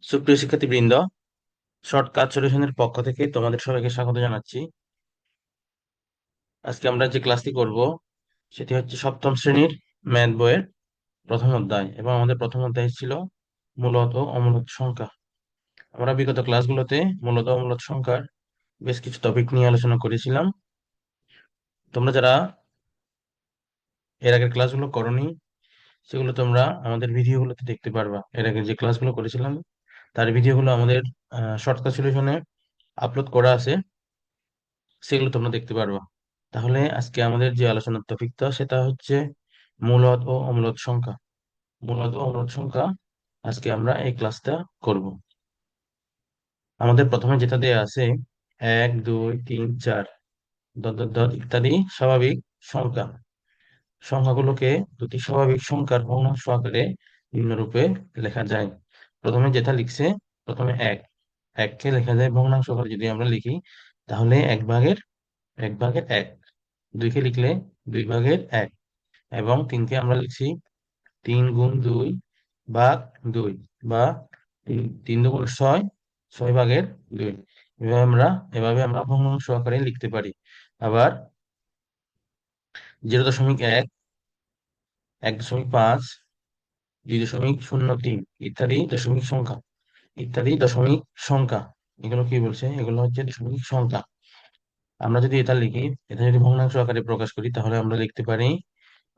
সুপ্রিয় শিক্ষার্থীবৃন্দ, শর্টকাট সলিউশনের পক্ষ থেকে তোমাদের সবাইকে স্বাগত জানাচ্ছি। আজকে আমরা যে ক্লাসটি করব সেটি হচ্ছে সপ্তম শ্রেণীর ম্যাথ বইয়ের প্রথম অধ্যায়, এবং আমাদের প্রথম অধ্যায় ছিল মূলত ও অমূলত সংখ্যা। আমরা বিগত ক্লাসগুলোতে মূলত ও অমূলত সংখ্যার বেশ কিছু টপিক নিয়ে আলোচনা করেছিলাম। তোমরা যারা এর আগের ক্লাসগুলো করোনি, সেগুলো তোমরা আমাদের ভিডিওগুলোতে দেখতে পারবা। এর আগে যে ক্লাসগুলো করেছিলাম তার ভিডিওগুলো আমাদের শর্টকাট সলিউশনে আপলোড করা আছে, সেগুলো তোমরা দেখতে পারবা। তাহলে আজকে আমাদের যে আলোচনার টপিকটা সেটা হচ্ছে মূলদ ও অমূলদ সংখ্যা। মূলদ ও অমূলদ সংখ্যা আজকে আমরা এই ক্লাসটা করব। আমাদের প্রথমে যেটা দেয়া আছে, 1 2 3 4 দত দত দত ইত্যাদি স্বাভাবিক সংখ্যা। সংখ্যাগুলোকে দুটি স্বাভাবিক সংখ্যার ভগ্নাংশ আকারে নিম্নরূপে লেখা যায়। প্রথমে যেটা লিখছে, প্রথমে এককে লেখা যায় ভগ্নাংশ আকারে। যদি আমরা লিখি তাহলে 1/1, 2কে লিখলে 2/1, এবং 3কে আমরা লিখছি 3 × 2 ভাগ 2, বা 3 × 2 = 6, 6/2। এভাবে আমরা ভগ্নাংশ আকারে লিখতে পারি। আবার 0.1, 1.5, 2.03 ইত্যাদি দশমিক সংখ্যা, এগুলো কি বলছে? এগুলো হচ্ছে দশমিক সংখ্যা। আমরা যদি এটা লিখি, এটা যদি ভগ্নাংশ আকারে প্রকাশ করি, তাহলে আমরা লিখতে পারি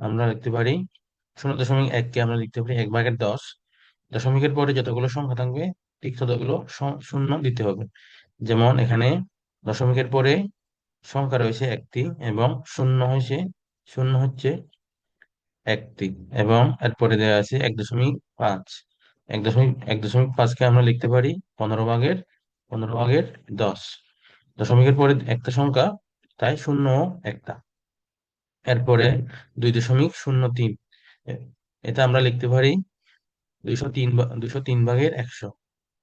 0.1কে আমরা লিখতে পারি 1/10। দশমিকের পরে যতগুলো সংখ্যা থাকবে ঠিক ততগুলো শূন্য দিতে হবে। যেমন এখানে দশমিকের পরে সংখ্যা রয়েছে একটি, এবং শূন্য হচ্ছে একটি, এবং এরপরে দেওয়া আছে 1.5। 1.5কে আমরা লিখতে পারি 15/10। দশমিকের পরে একটা সংখ্যা, তাই শূন্য একটা। এরপরে 2.03, এটা আমরা লিখতে পারি 203/100।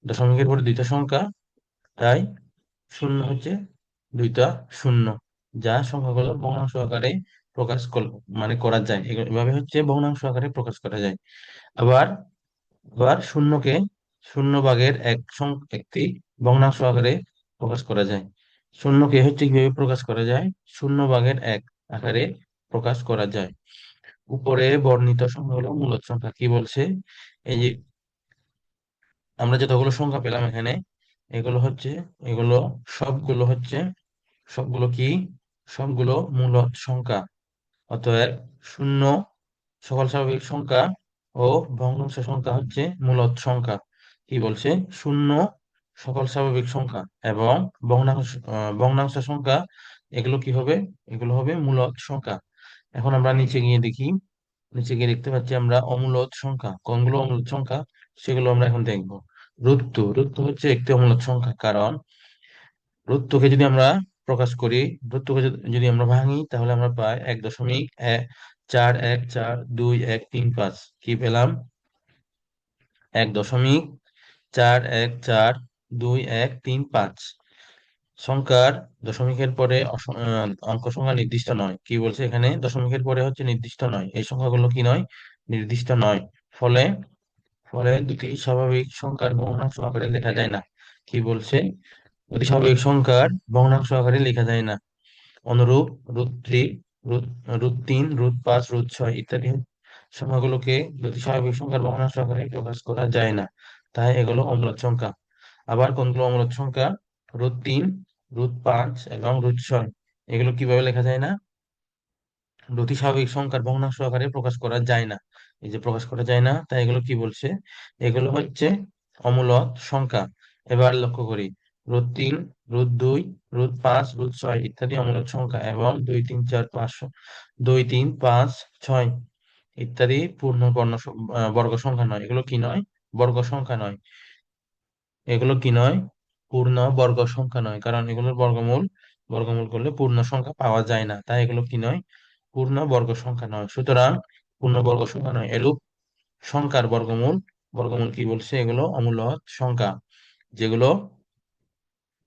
দশমিকের পরে দুইটা সংখ্যা, তাই শূন্য হচ্ছে দুইটা শূন্য, যা সংখ্যাগুলো ভগ্নাংশ আকারে করা যায়। এভাবে হচ্ছে ভগ্নাংশ আকারে প্রকাশ করা যায়। আবার আবার শূন্যকে 0/1 একটি ভগ্নাংশ আকারে প্রকাশ করা যায়। শূন্যকে হচ্ছে কিভাবে প্রকাশ করা যায়? 0/1 আকারে প্রকাশ করা যায়। উপরে বর্ণিত সংখ্যা হলো মূলদ সংখ্যা। কি বলছে? এই যে আমরা যতগুলো সংখ্যা পেলাম এখানে, এগুলো হচ্ছে এগুলো সবগুলো হচ্ছে সবগুলো কি সবগুলো মূলদ সংখ্যা। অতএব শূন্য সকল স্বাভাবিক সংখ্যা ও ভগ্নাংশ সংখ্যা হচ্ছে মূলদ সংখ্যা। কি বলছে? শূন্য সকল স্বাভাবিক সংখ্যা এবং ভগ্নাংশ সংখ্যা, এগুলো কি হবে? এগুলো হবে মূলদ সংখ্যা। এখন আমরা নিচে গিয়ে দেখি। নিচে গিয়ে দেখতে পাচ্ছি আমরা অমূলদ সংখ্যা। কোনগুলো অমূলদ সংখ্যা সেগুলো আমরা এখন দেখব। রুত্তু হচ্ছে একটি অমূলদ সংখ্যা, কারণ রুত্তুকে যদি আমরা প্রকাশ করি, রুত্তুকে যদি আমরা ভাঙি, তাহলে আমরা পাই 1.414215। কি পেলাম? 1.414215। সংখ্যার দশমিকের পরে অঙ্ক সংখ্যা নির্দিষ্ট নয়। কি বলছে এখানে? দশমিকের পরে হচ্ছে নির্দিষ্ট নয়, এই সংখ্যাগুলো কি নয়? নির্দিষ্ট নয়। ফলে ফলে দুটি স্বাভাবিক সংখ্যার ভগ্নাংশ আকারে লেখা যায় না। কি বলছে? দুটি স্বাভাবিক সংখ্যার ভগ্নাংশ আকারে লেখা যায় না। অনুরূপ root 3, root root 3, root 5, root 6 ইত্যাদি সংখ্যাগুলোকে দুটি স্বাভাবিক সংখ্যার ভগ্নাংশ আকারে প্রকাশ করা যায় না, তাই এগুলো অমূলদ সংখ্যা। আবার কোনগুলো অমূলদ সংখ্যা? রুট 3, রুট 5 এবং রুট 6। এগুলো কিভাবে লেখা যায় না? দুটি স্বাভাবিক সংখ্যার ভগ্নাংশ আকারে প্রকাশ করা যায় না। এই যে প্রকাশ করা যায় না, তাই এগুলো কি বলছে? এগুলো হচ্ছে অমূলদ সংখ্যা। এবার লক্ষ্য করি, রুট 3, রুট 2, রুট 5, রুট 6 ইত্যাদি অমূলদ সংখ্যা, এবং 2 3 4 5 2 3 5 6 ইত্যাদি বর্গ সংখ্যা নয়। এগুলো কি নয়? বর্গ সংখ্যা নয়। এগুলো কি নয়? পূর্ণ বর্গ সংখ্যা নয়, কারণ এগুলোর বর্গমূল করলে পূর্ণ সংখ্যা পাওয়া যায় না, তাই এগুলো কি নয়? পূর্ণ বর্গ সংখ্যা নয়। সুতরাং পূর্ণ বর্গ সংখ্যা নয়। এরূপ সংখ্যার বর্গমূল কি বলছে? এগুলো অমূলদ সংখ্যা। যেগুলো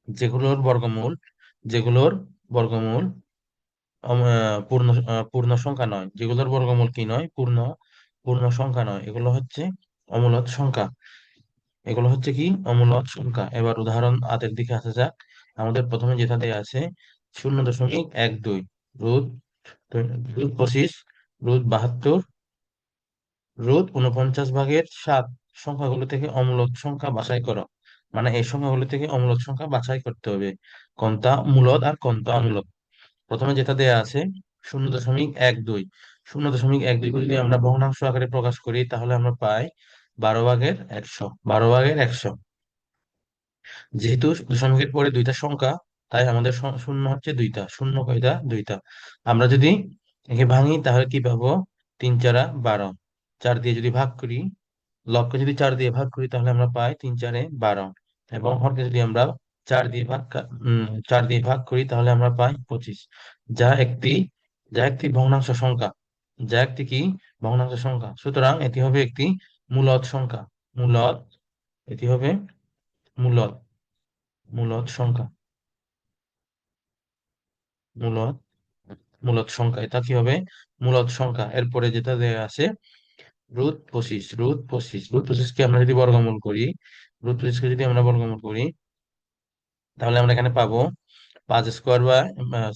যেগুলোর বর্গমূল যেগুলোর বর্গমূল পূর্ণ সংখ্যা নয়, যেগুলোর বর্গমূল কি নয়? পূর্ণ পূর্ণ সংখ্যা নয়, এগুলো হচ্ছে অমূলদ সংখ্যা। এগুলো হচ্ছে কি অমূলক সংখ্যা। এবার উদাহরণ আটের দিকে আসা যাক। আমাদের প্রথমে যেটা দেয়া আছে 0.12, রুট রুট 25, রুট 72, √49 সংখ্যাগুলো থেকে অমূলক সংখ্যা বাছাই করো। মানে এই সংখ্যাগুলো থেকে অমূলক সংখ্যা বাছাই করতে হবে, কোনটা মূলদ আর কোনটা অমূলদ। প্রথমে যেটা দেয়া আছে 0.12, 0.12 যদি আমরা ভগ্নাংশ আকারে প্রকাশ করি তাহলে আমরা পাই 12/100, 12/100। যেহেতু দশমিকের পরে দুইটা সংখ্যা, তাই আমাদের শূন্য হচ্ছে দুইটা। শূন্য কয়টা? দুইটা। আমরা যদি একে ভাঙি তাহলে কি পাবো? 3 4 12। 4 দিয়ে যদি ভাগ করি, লবকে যদি 4 দিয়ে ভাগ করি তাহলে আমরা পাই 3 4 12। এবং হরকে যদি আমরা 4 দিয়ে 4 দিয়ে ভাগ করি তাহলে আমরা পাই 25। যা একটি যা একটি ভগ্নাংশ সংখ্যা। যা একটি কি ভগ্নাংশ সংখ্যা। সুতরাং এটি হবে একটি মূলদ সংখ্যা। মূলদ, এটি হবে মূলদ, মূলদ সংখ্যা, মূলদ, মূলদ সংখ্যা। এটা কি হবে? মূলদ সংখ্যা। এরপরে যেটা দেয়া আছে √25, √25কে আমরা যদি বর্গমূল করি, √25কে যদি আমরা বর্গমূল করি তাহলে আমরা এখানে পাবো 5 স্কোয়ার, বা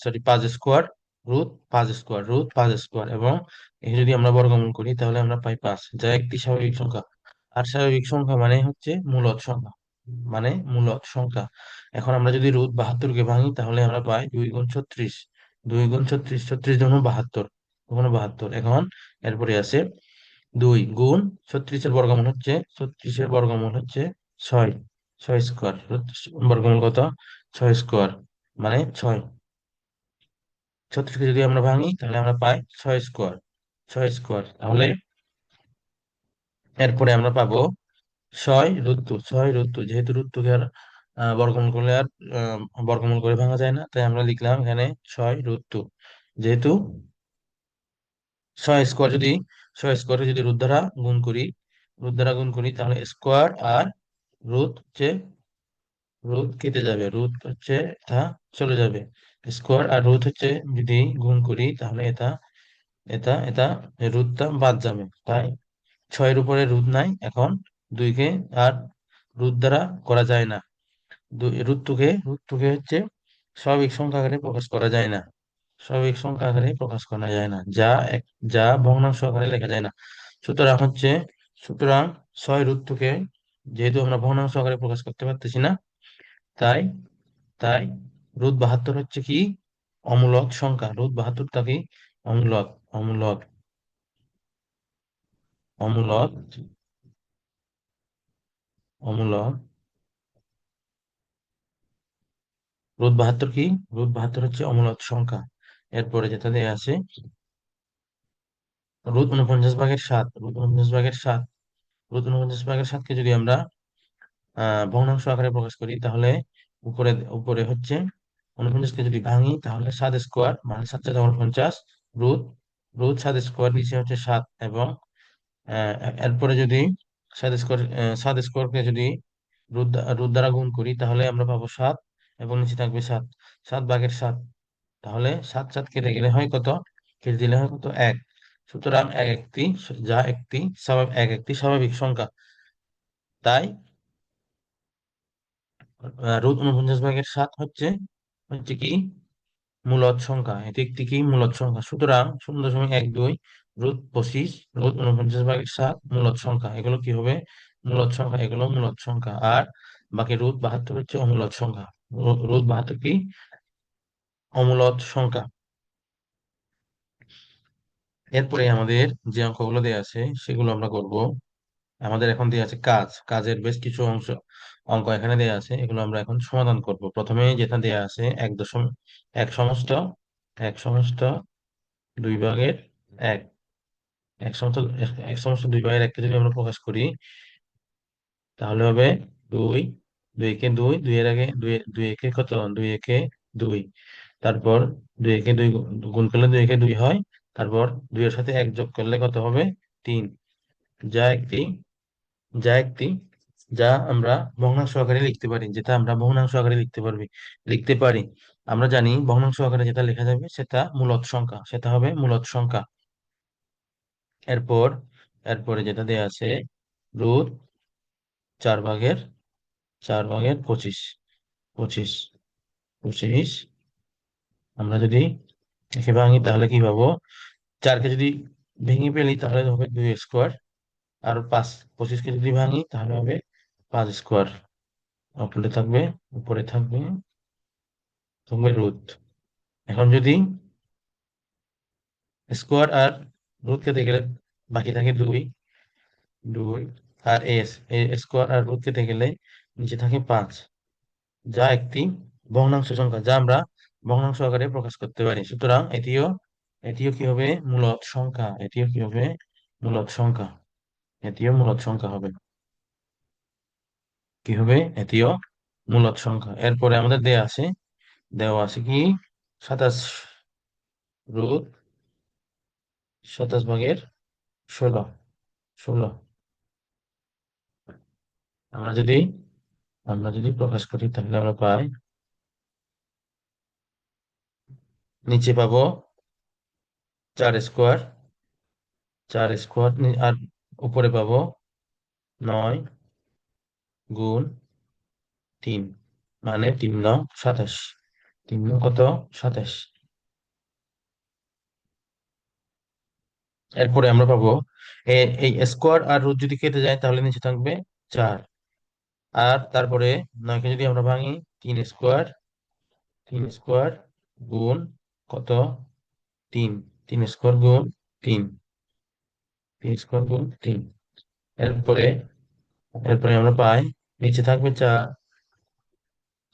সরি 5 স্কোয়ার, √5 স্কোয়ার এবং এই যদি আমরা বর্গমূল করি তাহলে আমরা পাই 5, যা একটি স্বাভাবিক সংখ্যা। আর স্বাভাবিক সংখ্যা মানে হচ্ছে মূলদ সংখ্যা, মানে মূলদ সংখ্যা। এখন আমরা যদি √72কে ভাঙি তাহলে আমরা পাই 2 × 36, 2 × 36, 36 × 72, 72। এখন এরপরে আছে 2 গুণ 36-এর বর্গমূল হচ্ছে, 36-এর বর্গমূল হচ্ছে 6, 6 স্কোয়ার। বর্গমূল কত? 6 স্কোয়ার, মানে 6। 36কে যদি আমরা ভাঙি তাহলে আমরা পাই 6 স্কোয়ার, 6 স্কোয়ার। তাহলে এরপরে আমরা পাবো 6 √2, 6 √2। যেহেতু √2 কে আর বর্গমূল করলে আর বর্গমূল করে ভাঙা যায় না, তাই আমরা লিখলাম এখানে 6 √2। যেহেতু 6 স্কোয়ার, যদি 6 স্কোয়ারে যদি রুট দ্বারা গুণ করি তাহলে স্কোয়ার আর রুট হচ্ছে, রুট কেটে যাবে, রুট হচ্ছে এটা চলে যাবে। স্কোয়ার আর রুট হচ্ছে যদি গুণ করি তাহলে এটা এটা এটা রুটটা বাদ যাবে। তাই 6-এর উপরে রুট নাই। এখন 2কে আর রুট দ্বারা করা যায় না। রুট টুকে হচ্ছে স্বাভাবিক সংখ্যা আকারে প্রকাশ করা যায় না। স্বাভাবিক সংখ্যা আকারে প্রকাশ করা যায় না, যা ভগ্নাংশ আকারে লেখা যায় না। সুতরাং হচ্ছে সুতরাং 6 √2কে যেহেতু আমরা ভগ্নাংশ আকারে প্রকাশ করতে পারতেছি না, তাই তাই √72 হচ্ছে কি অমূলক সংখ্যা। √72টা কি অমূলক, অমূলক, অমূলক, অমূলক। √72 কি? √72 হচ্ছে অমূলক সংখ্যা। এরপরে যেটা দেয়া আছে √49/7, √49/7, √49/7কে যদি আমরা ভগ্নাংশ আকারে প্রকাশ করি তাহলে উপরে উপরে হচ্ছে 49কে যদি ভাঙি তাহলে 7 স্কোয়ার, মানে 7 × 7 = 50, রুট রুট 7 স্কোয়ার, নিচে হচ্ছে 7। এবং এরপরে যদি 7 স্কোয়ার, 7 স্কোয়ারকে যদি রুট দ্বারা গুণ করি তাহলে আমরা পাবো 7 এবং নিচে থাকবে 7, 7/7। তাহলে 7 7 কেটে গেলে হয় কত? কেটে দিলে হয় কত? 1। সুতরাং এক একটি স্বাভাবিক সংখ্যা। তাই √49/7 হচ্ছে হচ্ছে কি মূলদ সংখ্যা। এটি একটি কি মূলদ সংখ্যা। সুতরাং 0.12, √25, √49/7 মূলদ সংখ্যা। এগুলো কি হবে? মূলদ সংখ্যা। এগুলো মূলদ সংখ্যা। আর বাকি √72 হচ্ছে অমূলদ সংখ্যা। √72 কি অমূলদ সংখ্যা। এরপরে আমাদের যে অঙ্কগুলো দেওয়া আছে সেগুলো আমরা করব। আমাদের এখন দেওয়া আছে কাজের বেশ কিছু অঙ্ক এখানে দেওয়া আছে, এগুলো আমরা এখন সমাধান করব। প্রথমে যেটা দেওয়া আছে 1 সমস্ত, 1 সমস্ত 2 ভাগের 1, 1 সমস্ত 2 ভাগের 1কে যদি আমরা প্রকাশ করি তাহলে হবে 2, 2 একে 2, 2 এর আগে 2 একে কত? 2 একে 2। তারপর 2 একে 2 গুণ করলে 2 একে 2 হয়। তারপর 2 এর সাথে 1 যোগ করলে কত হবে? 3। যা একটি যা একটি যা আমরা ভগ্নাংশ আকারে লিখতে পারি, যেটা আমরা ভগ্নাংশ আকারে লিখতে পারি। আমরা জানি ভগ্নাংশ আকারে যেটা লেখা যাবে সেটা মূলদ সংখ্যা, সেটা হবে মূলদ সংখ্যা। এরপর এরপরে যেটা দেয়া আছে রুট 4 ভাগের 4 ভাগের 25, 25, 25। আমরা যদি একে ভাঙি তাহলে কি পাবো? 4কে যদি ভেঙে ফেলি তাহলে হবে 2 স্কোয়ার। আর 25কে যদি ভাঙি তাহলে হবে 5 স্কোয়ার। উপরে থাকবে উপরে থাকবে থাকবে রুট। এখন যদি স্কোয়ার আর রুট কেটে গেলে বাকি থাকে 2, 2। আর এ স্কোয়ার আর রুট কেটে গেলে নিচে থাকে 5, যা একটি ভগ্নাংশ সংখ্যা, যা আমরা ভগ্নাংশ আকারে প্রকাশ করতে পারি। সুতরাং এটিও এটিও কি হবে? মূলদ সংখ্যা। এটিও কি হবে? মূলদ সংখ্যা। এটিও মূলদ সংখ্যা হবে। কি হবে? এটিও মূলদ সংখ্যা। এরপরে আমাদের দেওয়া আছে কি? 27 রুট 27 ভাগের 16, 16। আমরা যদি আমরা যদি প্রকাশ করি তাহলে আমরা পাই, নিচে পাবো 4 স্কোয়ার, 4 স্কোয়ার। আর উপরে পাবো 9 গুণ 3, মানে 3 9 27। 3 9 কত? 27। এরপরে আমরা পাবো এই স্কোয়ার আর রুট যদি কেটে যায় তাহলে নিচে থাকবে 4। আর তারপরে 9কে যদি আমরা ভাঙি, 3 স্কোয়ার, 3 স্কোয়ার গুণ কত? 3, 3 স্কোয়ার গুণ 3, 3 স্কোয়ার গুণ 3। এরপরে এরপরে আমরা পাই নিচে থাকবে 4।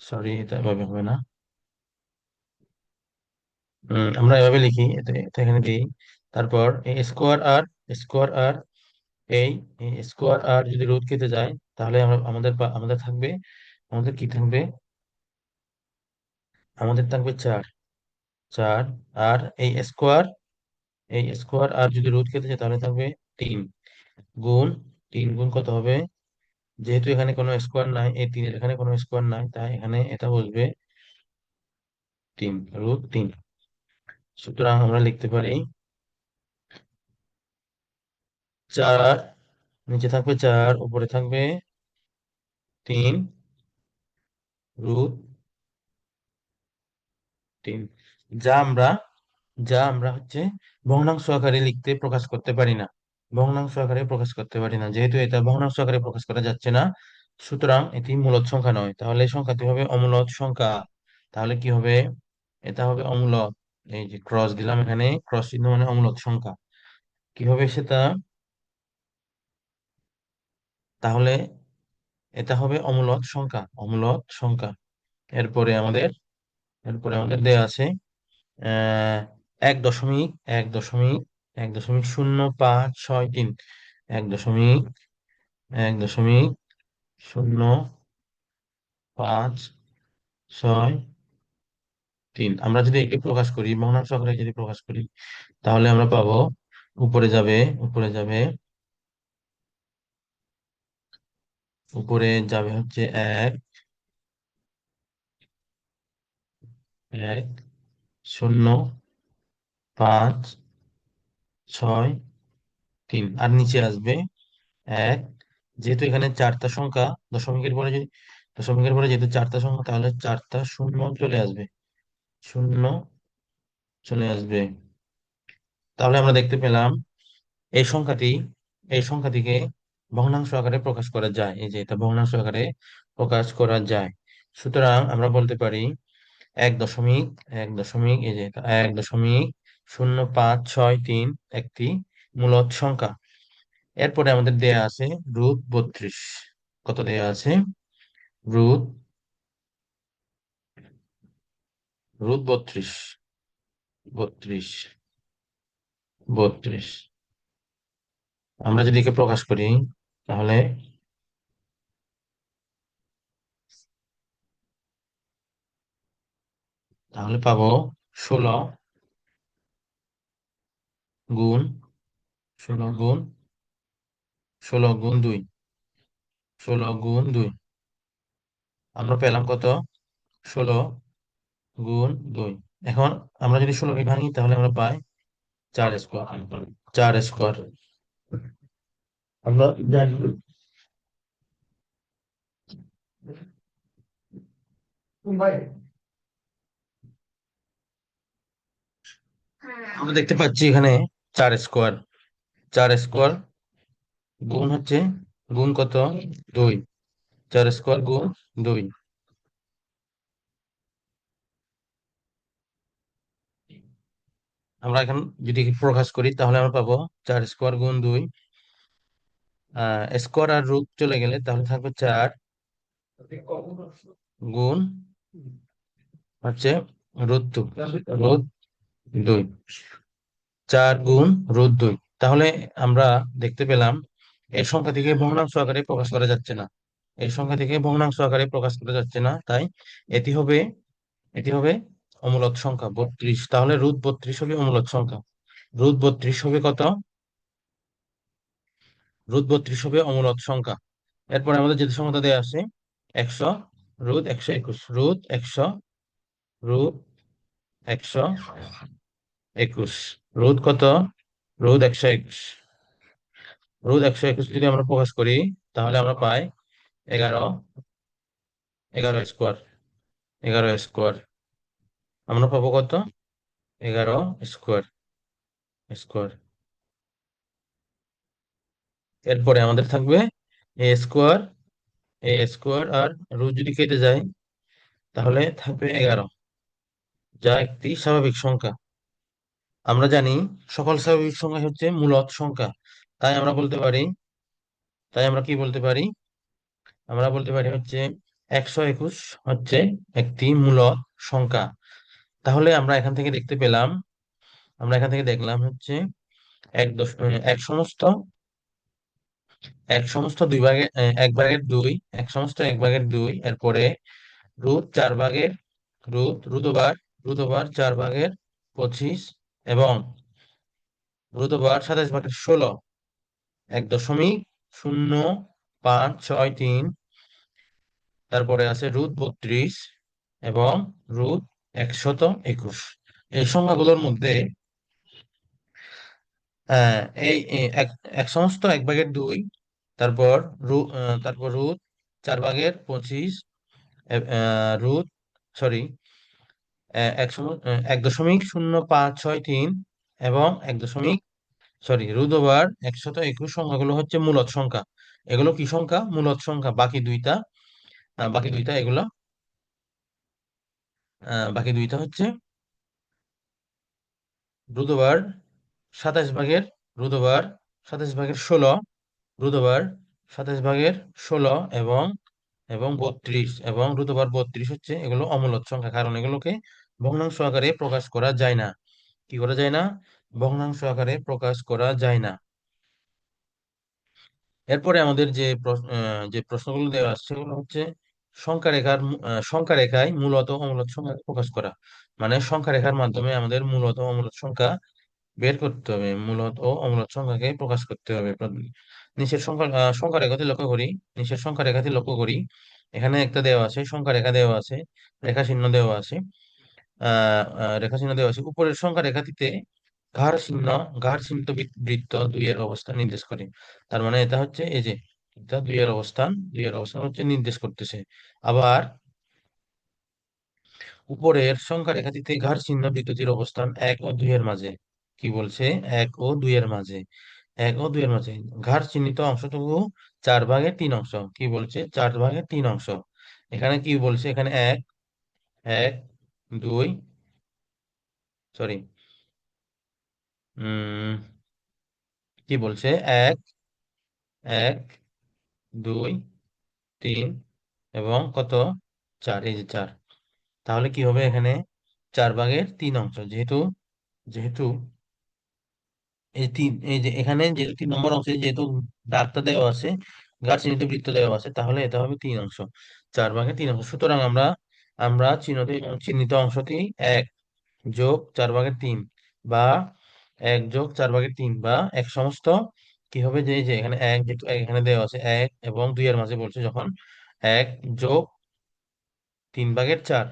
সরি, এটা এভাবে হবে না। আমরা এভাবে লিখি, এটা এটা এখানে দিই। তারপর এই স্কোয়ার আর এই স্কোয়ার আর যদি রুট কেটে যায় তাহলে আমাদের থাকবে, আমাদের কি থাকবে? আমাদের থাকবে 4, 4। আর এই স্কোয়ার আর যদি রুট কেটে যায় তাহলে থাকবে 3 গুণ 3 গুণ কত হবে? যেহেতু এখানে কোনো স্কোয়ার নাই, এই 3-এর এখানে কোনো স্কোয়ার নাই, তাই এখানে এটা বসবে 3, √3। সুতরাং আমরা লিখতে পারি 4, নিচে থাকবে 4, উপরে থাকবে 3 √3, যা আমরা যা আমরা হচ্ছে ভগ্নাংশ আকারে লিখতে প্রকাশ করতে পারি না। ভগ্নাংশ আকারে প্রকাশ করতে পারি না, যেহেতু এটা ভগ্নাংশ আকারে প্রকাশ করা যাচ্ছে না, সুতরাং এটি মূলদ সংখ্যা নয়। তাহলে এই সংখ্যাটি হবে অমূলদ সংখ্যা। তাহলে কি হবে? এটা হবে অমূলদ। এই যে ক্রস দিলাম এখানে, ক্রস চিহ্ন মানে অমূলদ সংখ্যা। কি হবে সেটা? তাহলে এটা হবে অমূলদ সংখ্যা, অমূলদ সংখ্যা। এরপরে আমাদের এরপরে আমাদের দেয়া আছে আহ 1.1.1.0563, 1.1.0563। আমরা যদি একে প্রকাশ করি, ভগ্নাংশ আকারে যদি প্রকাশ করি তাহলে আমরা পাবো, উপরে যাবে উপরে যাবে উপরে যাবে হচ্ছে 1 1 0 5 6 3। আর নিচে আসবে 1। যেহেতু এখানে 4টা সংখ্যা, দশমিকের পরে যদি দশমিকের পরে যেহেতু 4টা সংখ্যা, তাহলে 4টা শূন্য চলে আসবে, শূন্য চলে আসবে। তাহলে আমরা দেখতে পেলাম এই সংখ্যাটি এই সংখ্যাটিকে ভগ্নাংশ আকারে প্রকাশ করা যায়। এই যে এটা ভগ্নাংশ আকারে প্রকাশ করা যায়। সুতরাং আমরা বলতে পারি 1 দশমিক 1 দশমিক, এই যে এটা 1.0563 একটি মূলদ সংখ্যা। এরপরে আমাদের দেয়া আছে √32। কত দেয়া আছে? Root root 32, 32, 32। আমরা যদি একে প্রকাশ করি তাহলে তাহলে পাবো 16 গুণ 16 গুণ 2, 16 গুণ 2। আমরা পেলাম কত? 16 গুণ 2। এখন আমরা যদি 16কে ভাঙি তাহলে আমরা পাই 4 স্কোয়ার। 4 স্কোয়ার। আমরা জানি আমরা দেখতে পাচ্ছি এখানে 4 স্কোয়ার। 4 স্কোয়ার গুণ হচ্ছে, গুণ কত? 2। 4 স্কোয়ার গুণ 2। আমরা এখন যদি প্রকাশ করি তাহলে আমরা পাবো 4 স্কোয়ার গুণ 2। স্কোয়ার আর রুট চলে গেলে তাহলে থাকবে 4 গুণ হচ্ছে √2। 4 গুণ √2। তাহলে আমরা দেখতে পেলাম এই সংখ্যা থেকে ভগ্নাংশ আকারে প্রকাশ করা যাচ্ছে না। এই সংখ্যা থেকে ভগ্নাংশ আকারে প্রকাশ করা যাচ্ছে না, তাই এটি হবে, এটি হবে অমূলদ সংখ্যা 32। তাহলে √32 হবে অমূলদ সংখ্যা। √32 হবে কত? √32 হবে অমূলদ সংখ্যা। এরপরে আমাদের যেটা সংখ্যা দেওয়া আছে 100, √121, √121, কত? √121, √121 যদি আমরা প্রকাশ করি তাহলে আমরা পাই 11, 11 স্কোয়ার। 11 স্কোয়ার আমরা পাবো কত? 11 স্কোয়ার। এরপরে আমাদের থাকবে a স্কোয়ার। a স্কোয়ার আর রুট যদি কেটে যায় তাহলে থাকবে 11, যা একটি স্বাভাবিক সংখ্যা। আমরা জানি সকল স্বাভাবিক সংখ্যা হচ্ছে মূলদ সংখ্যা। তাই আমরা বলতে পারি, তাই আমরা কি বলতে পারি? আমরা বলতে পারি হচ্ছে 121 হচ্ছে একটি মূলদ সংখ্যা। তাহলে আমরা এখান থেকে দেখতে পেলাম, আমরা এখান থেকে দেখলাম হচ্ছে এক দশ এক সমস্ত, এক সমস্ত 2 ভাগের 1/2, এক সমস্ত 1/2। এরপরে √4 √রুট ওভার 4/25 এবং √27/16, 1.0563। তারপরে আছে √32 এবং √121। এই সংখ্যাগুলোর মধ্যে আহ, এই এই এক এক সমস্ত 1/2, তারপর তারপর √4/25, রুট সরি 1.0563 এবং 1.21 সংখ্যাগুলো হচ্ছে মূলদ সংখ্যা। এগুলো কি সংখ্যা? মূলদ সংখ্যা। বাকি দুইটা এগুলো বাকি দুইটা হচ্ছে রুট ওভার 27 ভাগের রুট ওভার 27/16, √, 27/16 এবং 32 এবং √32 হচ্ছে, এগুলো অমূলদ সংখ্যা, কারণ এগুলোকে ভগ্নাংশ আকারে প্রকাশ করা যায় না। কি করা যায় না? ভগ্নাংশ আকারে প্রকাশ করা যায় না। এরপরে আমাদের যে প্রশ্নগুলো দেওয়া আসছে সেগুলো হচ্ছে সংখ্যা রেখায় মূলত অমূলদ সংখ্যা প্রকাশ করা। মানে সংখ্যা রেখার মাধ্যমে আমাদের মূলত অমূলদ সংখ্যা বের করতে হবে, মূলদ ও অমূলদ সংখ্যাকে প্রকাশ করতে হবে। নিচের সংখ্যা রেখাটি লক্ষ্য করি, নিচের সংখ্যা রেখাটি লক্ষ্য করি। এখানে একটা দেওয়া আছে, সংখ্যা রেখা দেওয়া আছে, রেখা চিহ্ন দেওয়া আছে। রেখা চিহ্ন দেওয়া আছে উপরের সংখ্যা রেখাটিতে ঘাড় চিহ্ন, ঘাড় চিহ্নিত বৃত্ত 2 এর অবস্থান নির্দেশ করে। তার মানে এটা হচ্ছে এই যে, এটা 2 এর অবস্থান হচ্ছে নির্দেশ করতেছে। আবার উপরের সংখ্যা রেখাটিতে ঘাড় চিহ্ন বৃত্তটির অবস্থান 1 ও 2 এর মাঝে। কি বলছে? 1 ও 2 এর মাঝে। 1 ও 2 এর মাঝে ঘাড় চিহ্নিত অংশটুকু 4/3 অংশ। কি বলছে? 4/3 অংশ। এখানে কি বলছে? এখানে এক, এক, দুই, সরি, উম কি বলছে? এক, এক, 2, 3 এবং কত? 4। এই যে 4। তাহলে কি হবে এখানে? 4/3 অংশ। যেহেতু যেহেতু এই যে এখানে যে 3 নম্বর অংশে যেহেতু দাগটা দেওয়া আছে, গাছ চিহ্নিত বৃত্ত দেওয়া আছে, তাহলে এটা হবে 3 অংশ। 4/3 অংশ। সুতরাং আমরা আমরা চিহ্নিত অংশটি 1+4/3 বা 1+4/3 বা এক সমস্ত কি হবে, যে এই যে এখানে এক, যেহেতু এখানে দেওয়া আছে 1 এবং 2 এর মাঝে বলছে, যখন 1+3/4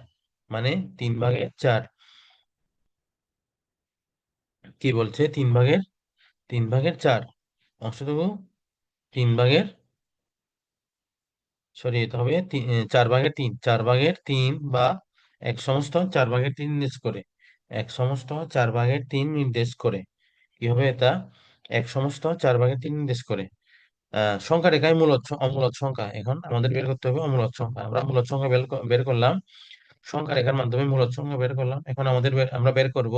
মানে 3/4। কি বলছে? 3/4 অংশটুকু 3/4 সরি, এটা হবে 4/3, 4/3 বা 1/4 নির্দেশ করে, 1/4 নির্দেশ করে। কি হবে এটা? 1/4 নির্দেশ করে। সংখ্যা রেখায় অমূলদ সংখ্যা। এখন আমাদের বের করতে হবে অমূলদ সংখ্যা। আমরা মূলদ সংখ্যা বের করলাম, সংখ্যা রেখার মাধ্যমে মূলদ সংখ্যা বের করলাম। এখন আমরা বের করব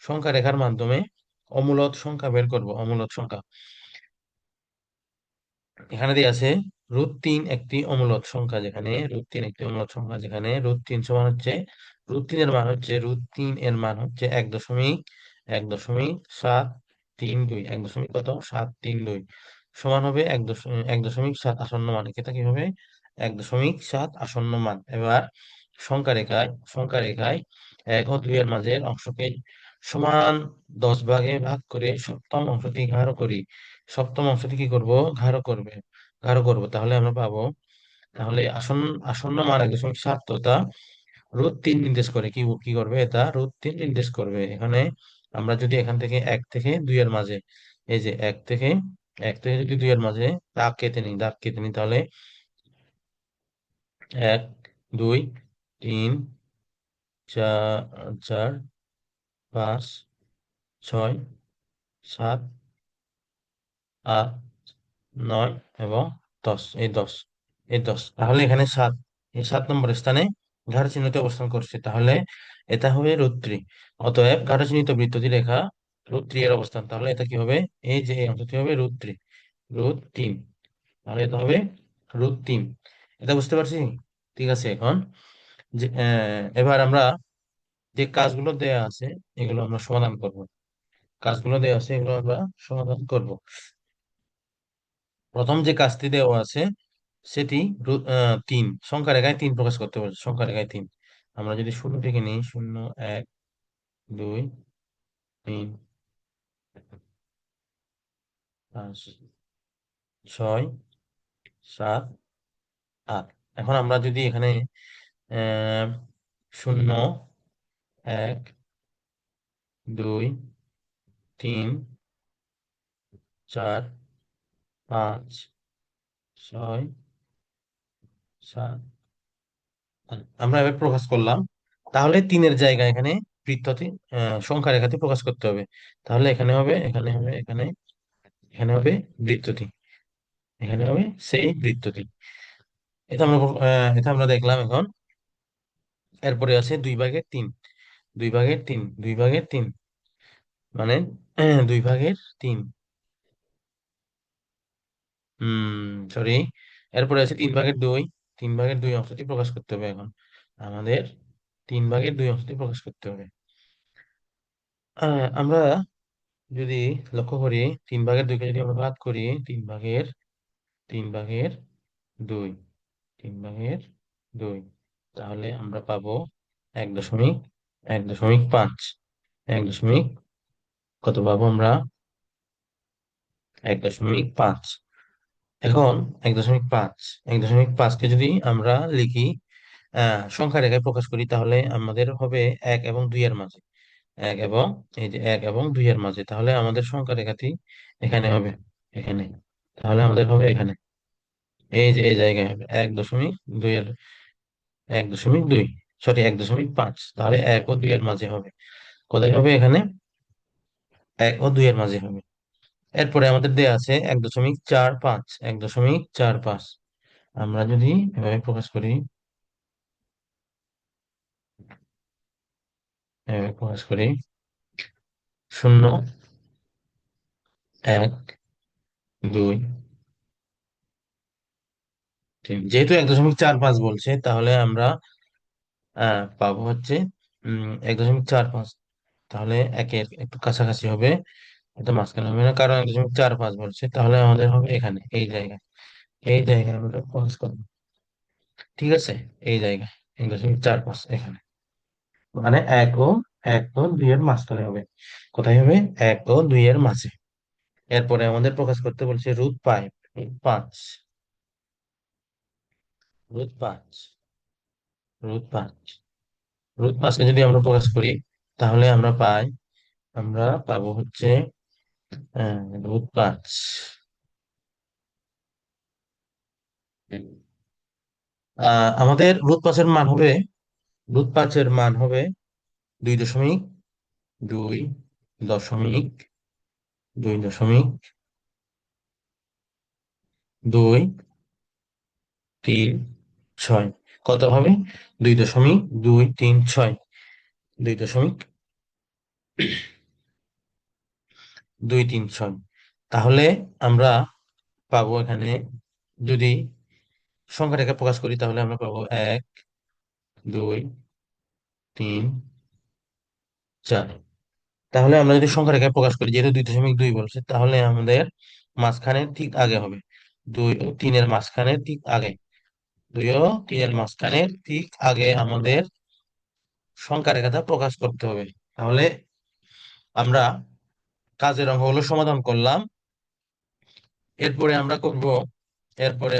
সংখ্যা রেখার মাধ্যমে অমূলদ সংখ্যা বের করব, অমূলদ সংখ্যা। এখানে দিয়ে আছে √3 একটি অমূলদ সংখ্যা, যেখানে √3 একটি অমূলদ সংখ্যা, যেখানে √3 সমান হচ্ছে, √3 এর মান হচ্ছে 1.732, 1.732 সমান হবে 1.7 আসন্ন মান। এটা কি হবে? 1.7 আসন্ন মান। এবার সংখ্যা রেখায় 1 ও 2 এর মাঝের অংশকে সমান 10 ভাগে ভাগ করে সপ্তম অংশটি গাঢ় করি। সপ্তম অংশটি কি করব? গাঢ় করব। তাহলে আমরা পাবো, তাহলে আসন্ন মান 1.7, তো তা √3 নির্দেশ করে। কি কি করবে? এটা √3 নির্দেশ করবে। এখানে আমরা যদি এখান থেকে 1 থেকে 2 এর মাঝে, এই যে 1 থেকে যদি 2 এর মাঝে দাগ কেটে নিই, তাহলে 1 2 3 4 5 6 7 8 9 এবং 10, এই দশ তাহলে এখানে 7, এই 7 নম্বর স্থানে ঘাড় চিহ্নিত অবস্থান করছে। তাহলে এটা হবে √3। অতএব ঘাড় চিহ্নিত বৃত্তটি রেখা √3 এর অবস্থান। তাহলে এটা কি হবে? এই যে এই অংশটি হবে √3। তাহলে এটা হবে √3। এটা বুঝতে পারছি? ঠিক আছে। এখন যে এবার আমরা যে কাজগুলো দেয়া আছে এগুলো আমরা সমাধান করব। কাজগুলো দেওয়া আছে এগুলো আমরা সমাধান করব। প্রথম যে কাজটি দেওয়া আছে সেটি 3, সংখ্যা রেখায় 3 প্রকাশ করতে বলছে। সংখ্যা রেখায় 3, আমরা যদি শুরু থেকে নিই, 0 1 2 3 5 6 7 8। এখন আমরা যদি এখানে 0 1 2 3 4 5 6 7, আমরা এভাবে প্রকাশ করলাম। তাহলে 3-এর জায়গায় এখানে বৃত্তটি সংখ্যা রেখাটি প্রকাশ করতে হবে। তাহলে এখানে হবে বৃত্তটি, এখানে হবে সেই বৃত্তটি। এটা আমরা দেখলাম। এখন এরপরে আছে 2/3, 2/3, 2/3 মানে 2/3। সরি, এরপরে আছে 3/2, 3/2 অংশটি প্রকাশ করতে হবে। এখন আমাদের 3/2 অংশটি প্রকাশ করতে হবে। আমরা যদি লক্ষ্য করি, 3/2কে যদি আমরা ভাগ করি, 3/2, 3/2, তাহলে আমরা পাবো 1.5, 1 দশমিক কত পাবো আমরা? 1.5। এখন 1.5, 1.5কে যদি আমরা লিখি, সংখ্যা রেখায় প্রকাশ করি, তাহলে আমাদের হবে 1 এবং 2 এর মাঝে, 1 এবং এই যে 1 এবং 2 এর মাঝে। তাহলে আমাদের সংখ্যা রেখাটি এখানে হবে, এখানে। তাহলে আমাদের হবে এখানে, এই যে এই জায়গায় হবে 1.2 এর, 1.2, সরি 1.5। তাহলে 1 ও 2 এর মাঝে হবে। কোথায় হবে? এখানে 1 ও 2 এর মাঝে হবে। এরপরে আমাদের দেয়া আছে 1.45, 1.45। আমরা যদি এভাবে প্রকাশ করি, এভাবে প্রকাশ করি, 0 1 2 3, যেহেতু 1.45 বলছে, তাহলে আমরা পাবো হচ্ছে 1.45। তাহলে একের একটু কাছাকাছি হবে, এটা মাঝখানে হবে না, কারণ 1.45 বলছে। তাহলে আমাদের হবে এখানে, এই জায়গায় আমরা প্রকাশ করবো। ঠিক আছে, এই জায়গায় 1.45 এখানে, মানে 1 ও 2 এর মাঝখানে হবে। কোথায় হবে? 1 ও 2 এর মাঝে। এরপরে আমাদের প্রকাশ করতে বলছে √5, √5, √5, √5, √5কে যদি আমরা প্রকাশ করি, তাহলে আমরা পাবো হচ্ছে √5, আমাদের রুট পাঁচের মান হবে 2 দশমিক 2.2.2.3 কত হবে? 2.2.3 2.236। তাহলে আমরা পাবো এখানে, যদি সংখ্যাটাকে প্রকাশ করি তাহলে আমরা পাবো 1 2 3 4। তাহলে আমরা যদি সংখ্যাটাকে প্রকাশ করি, যেহেতু 2.2 বলছে, তাহলে আমাদের মাঝখানে ঠিক আগে হবে 2 ও 3-এর মাঝখানে ঠিক আগে, 2 ও 3-এর মাঝখানে ঠিক আগে আমাদের সংখ্যা রেখাটা প্রকাশ করতে হবে। তাহলে আমরা কাজের অঙ্কগুলো সমাধান করলাম। এরপরে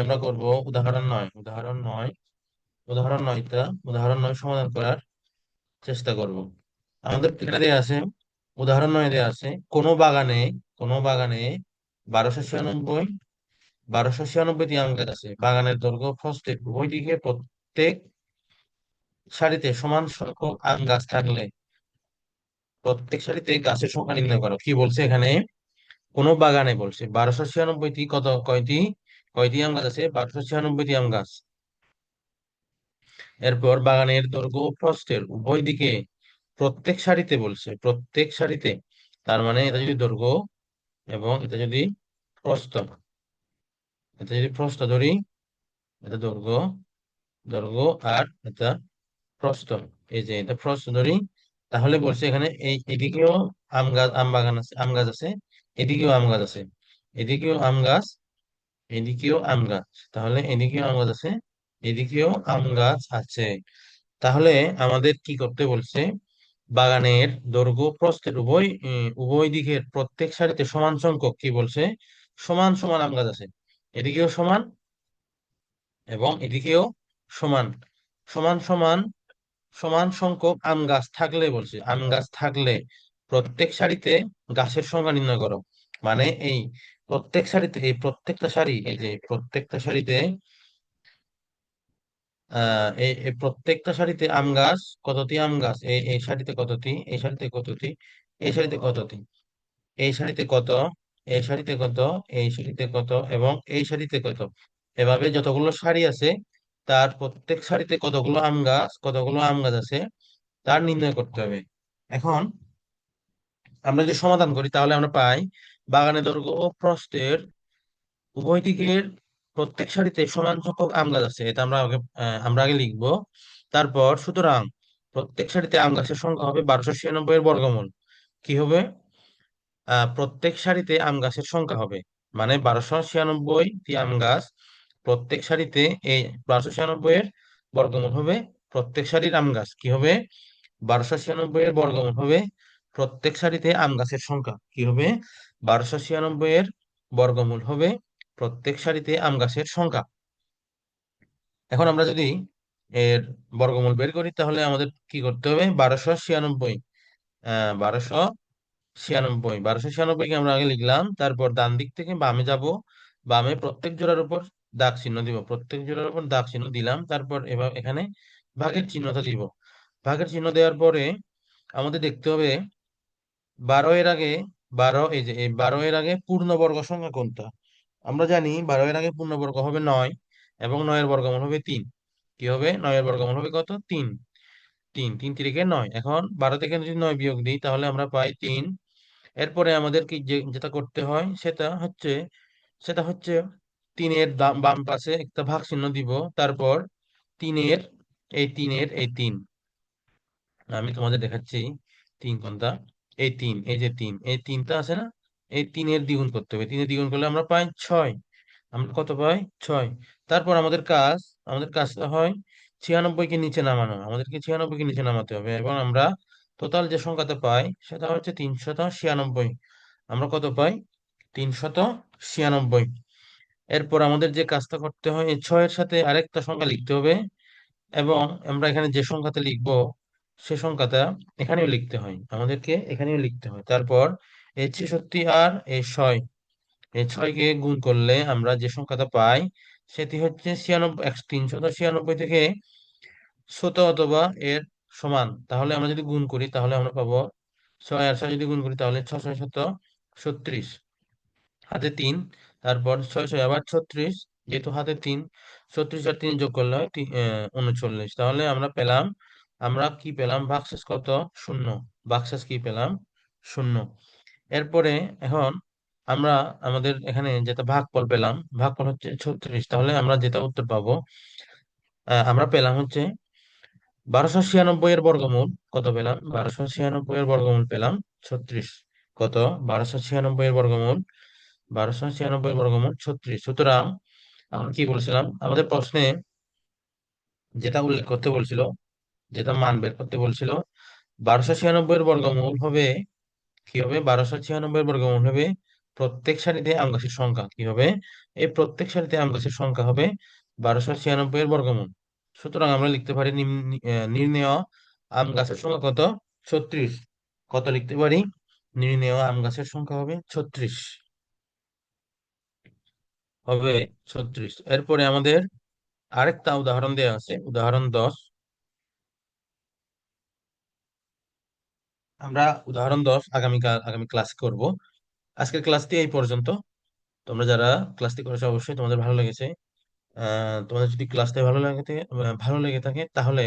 আমরা করব উদাহরণ 9। উদাহরণ 9 সমাধান করার চেষ্টা করব। আমাদের এখানে দেওয়া আছে, উদাহরণ 9 দেওয়া আছে, কোনো বাগানে 1296 1296টি আম গাছ আছে। বাগানের দৈর্ঘ্য প্রস্থে উভয় দিকে প্রত্যেক সারিতে সমান সংখ্যক আম গাছ থাকলে প্রত্যেক সারিতে গাছের সংখ্যা নির্ণয় করো। কি বলছে এখানে? কোনো বাগানে বলছে 1296টি, কয়টি কয়টি আম গাছ আছে? 1296টি আম গাছ। এরপর বাগানের দৈর্ঘ্য ও প্রস্থের উভয় দিকে প্রত্যেক সারিতে বলছে, প্রত্যেক সারিতে। তার মানে এটা যদি দৈর্ঘ্য এবং এটা যদি প্রস্থ ধরি, এটা দৈর্ঘ্য আর এটা প্রস্থ, এই যে এটা প্রস্থ ধরি, তাহলে বলছে এখানে এদিকেও আম গাছ আছে, এদিকেও আম গাছ আছে, এদিকেও আম গাছ, এদিকেও আম গাছ, তাহলে এদিকেও আম গাছ আছে, এদিকেও আম গাছ আছে। তাহলে আমাদের কি করতে বলছে? বাগানের দৈর্ঘ্য প্রস্থের উভয় দিকের প্রত্যেক সারিতে সমান সংখ্যক, কি বলছে, সমান সমান আম গাছ আছে। এদিকেও সমান এবং এদিকেও সমান, সমান সমান সমান সংখ্যক আম গাছ থাকলে বলছে, আম গাছ থাকলে প্রত্যেক সারিতে গাছের সংখ্যা নির্ণয় করো। মানে এই প্রত্যেকটা সারি, এই যে প্রত্যেকটা সারিতে এই প্রত্যেকটা সারিতে আম গাছ, কতটি আম গাছ, এই সারিতে কতটি, এই সারিতে কতটি, এই সারিতে কতটি, এই সারিতে কত, এই সারিতে কত, এই সারিতে কত এবং এই সারিতে কত, এভাবে যতগুলো সারি আছে তার প্রত্যেক সারিতে কতগুলো আম গাছ আছে তার নির্ণয় করতে হবে। এখন আমরা যদি সমাধান করি তাহলে আমরা পাই বাগানের দৈর্ঘ্য ও প্রস্থের উভয় দিকের প্রত্যেক সারিতে সমান সংখ্যক আম গাছ আছে। এটা আমরা আগে লিখবো। তারপর সুতরাং প্রত্যেক সারিতে আম গাছের সংখ্যা হবে 1296 এর বর্গমূল। কি হবে? প্রত্যেক সারিতে আম গাছের সংখ্যা হবে, মানে 1296টি আম গাছ প্রত্যেক সারিতে, এই 1296 এর বর্গমূল হবে প্রত্যেক সারির আম গাছ। কি হবে? 1296 এর বর্গমূল হবে প্রত্যেক সারিতে আম গাছের সংখ্যা। কি হবে? 1296 এর বর্গমূল হবে প্রত্যেক সারিতে আম গাছের সংখ্যা। এখন আমরা যদি এর বর্গমূল বের করি তাহলে আমাদের কি করতে হবে? 1296, 1296কে আমরা আগে লিখলাম, তারপর ডান দিক থেকে বামে যাব, বামে প্রত্যেক জোড়ার উপর দাগ চিহ্ন দিব, প্রত্যেক জোড়ার উপর দাগ চিহ্ন দিলাম, তারপর এবার এখানে ভাগের চিহ্নটা দিব। ভাগের চিহ্ন দেওয়ার পরে আমাদের দেখতে হবে 12 এর আগে 12, এই যে এই 12 এর আগে পূর্ণবর্গ সংখ্যা কোনটা? আমরা জানি 12 এর আগে পূর্ণবর্গ হবে 9 এবং 9 এর বর্গমূল হবে 3। কি হবে? 9 এর বর্গমূল হবে কত? 3। 3 3 9। এখন 12 থেকে যদি 9 বিয়োগ দিই তাহলে আমরা পাই 3। এরপরে আমাদের কি যেটা করতে হয় সেটা হচ্ছে 3-এর বাম পাশে একটা ভাগ চিহ্ন দিব, তারপর 3-এর এই 3 আমি তোমাদের দেখাচ্ছি 3 কোনটা। এই যে 3 আছে না, এই 3-এর দ্বিগুণ করতে হবে, 3-এর দ্বিগুণ করলে আমরা পাই 6। আমরা কত পাই? 6। তারপর আমাদের কাজটা হয় 96কে নিচে নামানো, আমাদেরকে 96কে নিচে নামাতে হবে এবং আমরা টোটাল যে সংখ্যাটা পাই সেটা হচ্ছে 396। আমরা কত পাই? 396। এরপর আমাদের যে কাজটা করতে হয়, এই 6-এর সাথে আরেকটা সংখ্যা লিখতে হবে এবং আমরা এখানে যে সংখ্যাটা লিখবো সে সংখ্যাটা এখানেও লিখতে হয়, আমাদেরকে এখানেও লিখতে হয়। তারপর এই 66 আর এই 6, এই 6 কে গুণ করলে আমরা যে সংখ্যাটা পাই সেটি হচ্ছে 96, 396 থেকে ছোট অথবা এর সমান। তাহলে আমরা যদি গুণ করি তাহলে আমরা পাবো 6 আর 6 যদি গুণ করি তাহলে 6 6 শত 36, হাতে 3, তারপর 6 6 আবার 36, যেহেতু হাতে 3, 36 আর 3 যোগ করলে হয় 39। তাহলে আমরা পেলাম, আমরা কি পেলাম, ভাগশেষ কত, শূন্য। ভাগশেষ কি পেলাম, শূন্য। এরপরে এখন আমরা আমাদের এখানে যেটা ভাগফল পেলাম, ভাগফল হচ্ছে 36। তাহলে আমরা যেটা উত্তর পাবো, আমরা পেলাম হচ্ছে 1296 এর বর্গমূল কত পেলাম, 1296 এর বর্গমূল পেলাম 36। কত, 1296 এর বর্গমূল, 1296 এর বর্গমূল 36। সুতরাং আমরা কি বলছিলাম, আমাদের প্রশ্নে যেটা উল্লেখ করতে বলছিল, যেটা মান বের করতে বলছিল, 1296 এর বর্গমূল হবে, কি হবে, 1296 এর বর্গমূল হবে প্রত্যেক সারিতে আম গাছের সংখ্যা, কি হবে, এই প্রত্যেক সারিতে আম গাছের সংখ্যা হবে 1296 এর বর্গমূল। সুতরাং আমরা লিখতে পারি নির্ণেয় আম গাছের সংখ্যা কত, 36। কত লিখতে পারি, নির্ণেয় আম গাছের সংখ্যা হবে 36, হবে 36। এরপরে আমাদের আরেকটা উদাহরণ দেওয়া আছে, উদাহরণ 10। আমরা উদাহরণ 10 আগামী ক্লাস করব। আজকের ক্লাসটি এই পর্যন্ত। তোমরা যারা ক্লাসটি করেছো অবশ্যই তোমাদের ভালো লেগেছে। তোমাদের যদি ক্লাসটা ভালো লেগে থাকে তাহলে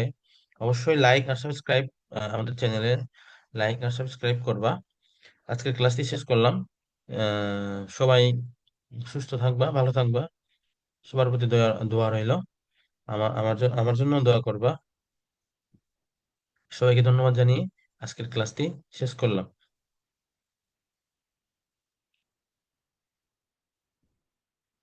অবশ্যই লাইক আর সাবস্ক্রাইব, আমাদের চ্যানেলে লাইক আর সাবস্ক্রাইব করবা। আজকের ক্লাসটি শেষ করলাম। সবাই সুস্থ থাকবা, ভালো থাকবা। সবার প্রতি দোয়া দোয়া রইলো। আমার জন্য দোয়া করবা। সবাইকে ধন্যবাদ জানিয়ে আজকের ক্লাসটি শেষ করলাম।